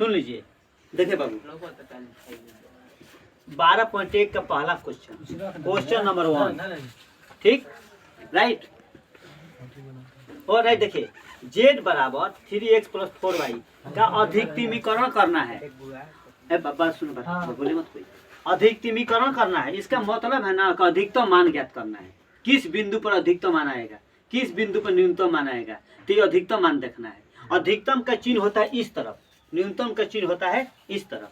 सुन लीजिए, देखिए बाबू 12.1 का पहला क्वेश्चन नंबर 1, ठीक, राइट। और राइट देखिए, z बराबर 3x + 4y का अधिकतमीकरण करना है। बाबा सुनो, बोले मत कोई। अधिकतमीकरण करना है, इसका मतलब है ना कि अधिकतम मान ज्ञात करना है। किस बिंदु पर अधिकतम मान आएगा, किस बिंदु पर न्यूनतम मान आएगा, तो ये अधिकतम मान देखना है। अधिकतम का चिन्ह होता है इस तरफ, न्यूनतम का चिन्ह होता है इस तरफ।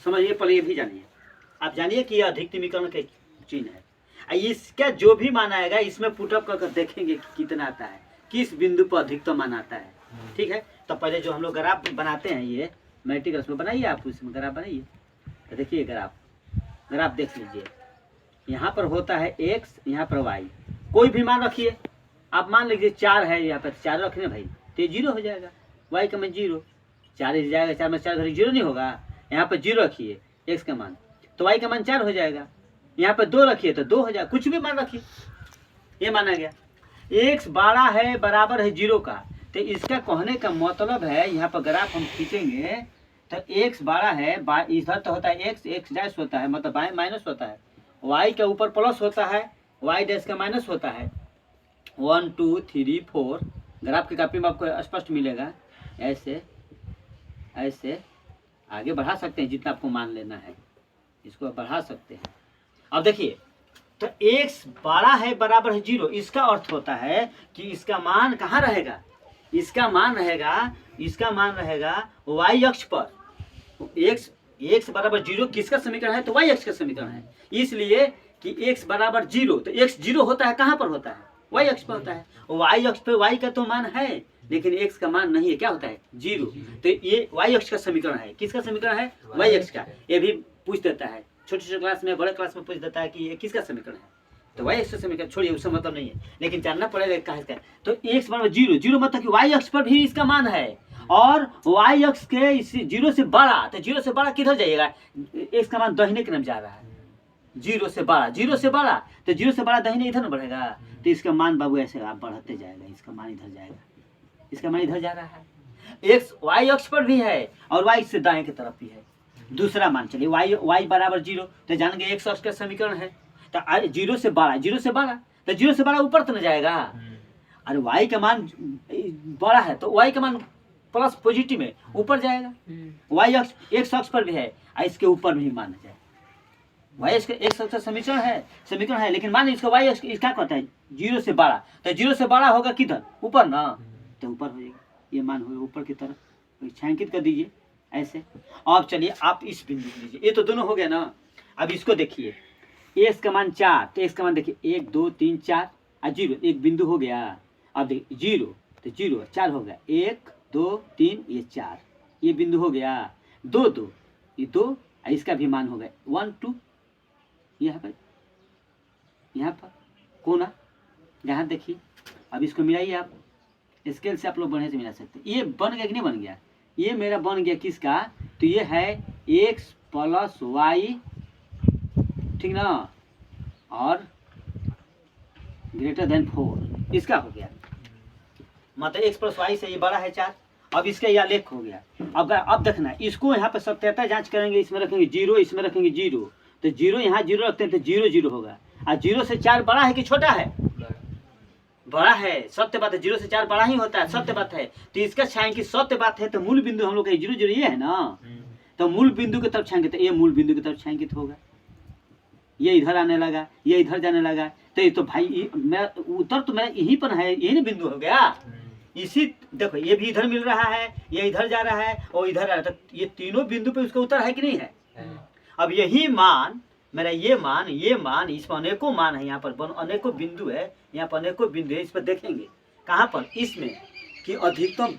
समझिए, पहले ये भी जानिए, आप जानिए कि यह अधिकतमीकरण के चिन्ह है। इसका जो भी मान आएगा इसमें पुटअप कर देखेंगे कि कितना आता है, किस बिंदु पर अधिकतम मान आता है। ठीक है, तो पहले जो हम लोग ग्राफ बनाते हैं, ये मैट्रिक्स में बनाइए, आप उसमें ग्राफ बनाइए। तो देखिए ग्राफ देख लीजिए, यहाँ पर होता है x, यहाँ पर y। कोई भी मान रखिए, आप मान लीजिए 4 है, यहाँ पर 4 रखने भाई, तो 0 हो जाएगा। y का मान 0, 4 जाएगा, 4 में 4 घड़ी 0 नहीं होगा। यहाँ पर 0 रखिए x का मान, तो y का मान 4 हो जाएगा। यहाँ पर 2 रखिए तो 2 हो जाएगा। कुछ भी मान रखिए, ये माना गया। x बड़ा है बराबर है 0 का, तो इसका कहने का मतलब है, यहाँ पर ग्राफ हम खींचेंगे तो x बड़ा है, इधर तो होता है x डैश होता है, मतलब माइनस होता है, y के ऊपर प्लस होता है, y डैश का माइनस होता है। 1 2 3 4 ग्राफ की कॉपी में आपको स्पष्ट मिलेगा। ऐसे ऐसे आगे बढ़ा सकते हैं, जितना आपको मान लेना है इसको बढ़ा सकते हैं। अब देखिए, तो x बड़ा है बराबर है 0, इसका अर्थ होता है कि इसका मान कहाँ रहेगा, इसका मान रहेगा y अक्ष पर। x बराबर 0 किसका समीकरण है, तो y अक्ष का समीकरण है। इसलिए कि x बराबर 0, तो x 0 होता है कहाँ पर होता है, y अक्ष पर होता है। y अक्ष पर y का तो मान है, लेकिन x का मान नहीं है, क्या होता है 0। तो ये y अक्ष का समीकरण है। किसका समीकरण है, y अक्ष का। ये भी पूछ देता है, छोटे क्लास में, बड़े क्लास में पूछ देता है कि ये किसका समीकरण है, तो y अक्ष का समीकरण छोड़िए, उससे मतलब नहीं है, लेकिन जानना पड़ेगा कहाँ का। तो x बराबर 0 मतलब कि y अक्ष पर भी इसका मान है, और y अक्ष के 0 से बड़ा, तो 0 से बड़ा किधर जाइएगा, x का मान दाहिने की तरफ जा रहा है। 0 से बड़ा तो 0 से बड़ा दाहिने इधर न बढ़ेगा, तो इसका मान बाबू ऐसे आप बढ़ते जाएगा, इसका मान इधर जाएगा, इसका मान इधर जा रहा है। x y अक्ष पर भी है और y से दाएं की तरफ भी है। दूसरा मान चलिए y बराबर 0, तो जानेंगे x अक्ष का समीकरण है, तो 0 से बड़ा तो 0 से बड़ा ऊपर तो न जाएगा। अरे y का मान बड़ा है तो y का मान प्लस पॉजिटिव में ऊपर जाएगा। y अक्ष x अक्ष पर भी है, इसके ऊपर भी मान जाए। y अक्ष x अक्ष का समीकरण है, लेकिन मान इसका y अक्ष क्या कहता है, 0 से बड़ा, तो 0 से बड़ा होगा किधर, ऊपर ना, तो ऊपर हो जाएगा, ये मान होगा ऊपर की तरफ। छायांकित कर दीजिए ऐसे। अब चलिए आप इस बिंदु को लीजिए, ये तो दोनों हो गया ना। अब इसको देखिए, x का मान 4, तो x का मान देखिए 1 2 3 4 और 0, एक बिंदु हो गया। अब देखिए 0 तो 0 4 हो गया, 1 2 3 ये 4, ये बिंदु हो गया। 2 2 ये 2, इसका भी मान हो गया 1 2, यहाँ पर कोना, यहाँ देखिए। अब इसको मिलाइए आप, स्केल से आप लोग बढ़िया से मिला सकते हैं। ये बन गया कि नहीं बन गया, ये मेरा बन गया किसका, तो ये है x प्लस y, ठीक ना, और ग्रेटर देन 4, इसका हो गया। मतलब x प्लस y से ये बड़ा है 4। अब इसका यह लेख हो गया। अब देखना, इसको यहाँ पर सत्याता जांच करेंगे, इसमें रखेंगे 0, इसमें रखेंगे 0, तो 0 यहाँ 0 रखते हैं तो 0 0 होगा। और 0 से 4 बड़ा है कि छोटा है, बड़ा है, सत्य बात है। 0 से 4 बड़ा ही होता है, सत्य बात है। तो इसका छायांकित सत्य बात है, तो मूल बिंदु हम लोग का 0 0 ये है ना, तो मूल बिंदु की तरफ छायांकित, ये मूल बिंदु की तरफ छायांकित होगा। ये इधर आने लगा, ये इधर जाने लगा, तो ये तो भाई मेरा उत्तर तो मेरा यहीं पर है, यही ना बिंदु हो गया। इसी देखो, ये भी इधर मिल रहा है, ये इधर जा रहा है और इधर आ रहा है, तो ये तीनों बिंदु पे उसका उत्तर है कि नहीं है। अब यही मान मेरा, ये मान इसमें अनेकों मान है, यहाँ पर अनेकों बिंदु है, यहाँ पर अनेकों बिंदु है। इस पर देखेंगे कहाँ पर, इसमें कि अधिकतम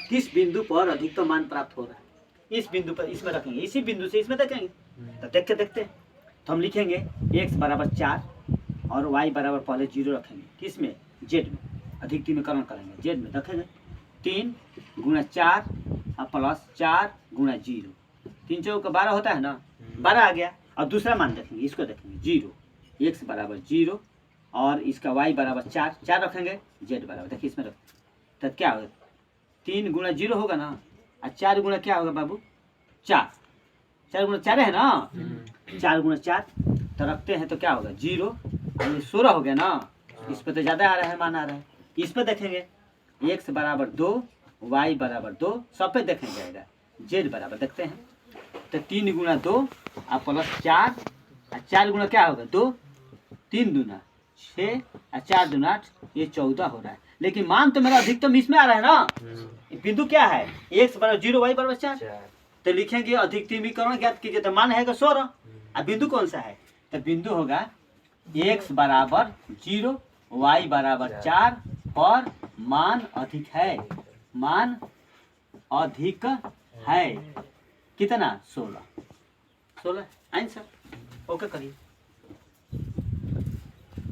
किस बिंदु पर अधिकतम मान प्राप्त हो रहा है, इस बिंदु पर इसमें रखेंगे, इसी बिंदु से इसमें देखेंगे। तो देखते तो हम लिखेंगे x बराबर 4 और y बराबर पहले 0 रखेंगे, किसमें, z में, अधिकतमीकरण करेंगे z में। देखेंगे 3 गुणा 4 और प्लस 4 गुणा 0, 3 चौक 12 होता है ना, 12 आ गया। अब दूसरा मान देखेंगे, इसको देखेंगे 0, x बराबर 0 और इसका y बराबर 4 रखेंगे, z बराबर, देखिए इसमें रख, तो क्या होगा, 3 गुणा 0 होगा ना, और 4 गुणा क्या होगा बाबू, 4, 4 गुना 4 है ना, 4 गुना 4 तो रखते हैं तो क्या होगा 0, और ये 16 हो गया ना, इस पे तो ज़्यादा आ रहा है, मान आ रहा है। इस पे देखेंगे x बराबर 2, y बराबर 2, सब पे देखेंगे जाएगा। z बराबर देखते हैं तो 3 गुना 2 और प्लस 4, और 4 गुना क्या होगा 2, 3 दूना 6 और 4 दूना 8, ये 14 हो रहा है। लेकिन मान तो मेरा अधिकतम इसमें आ रहा है ना, बिंदु क्या है x बराबर 0, y बराबर 4, तो लिखेंगे अधिकतमीकरण ज्ञात कीजिए, तो मान है 16, और बिंदु कौन सा है, तो बिंदु होगा x बराबर 0, y बराबर 4 पर मान अधिक है, मान अधिक है कितना 16 आंसर। ओके करिए।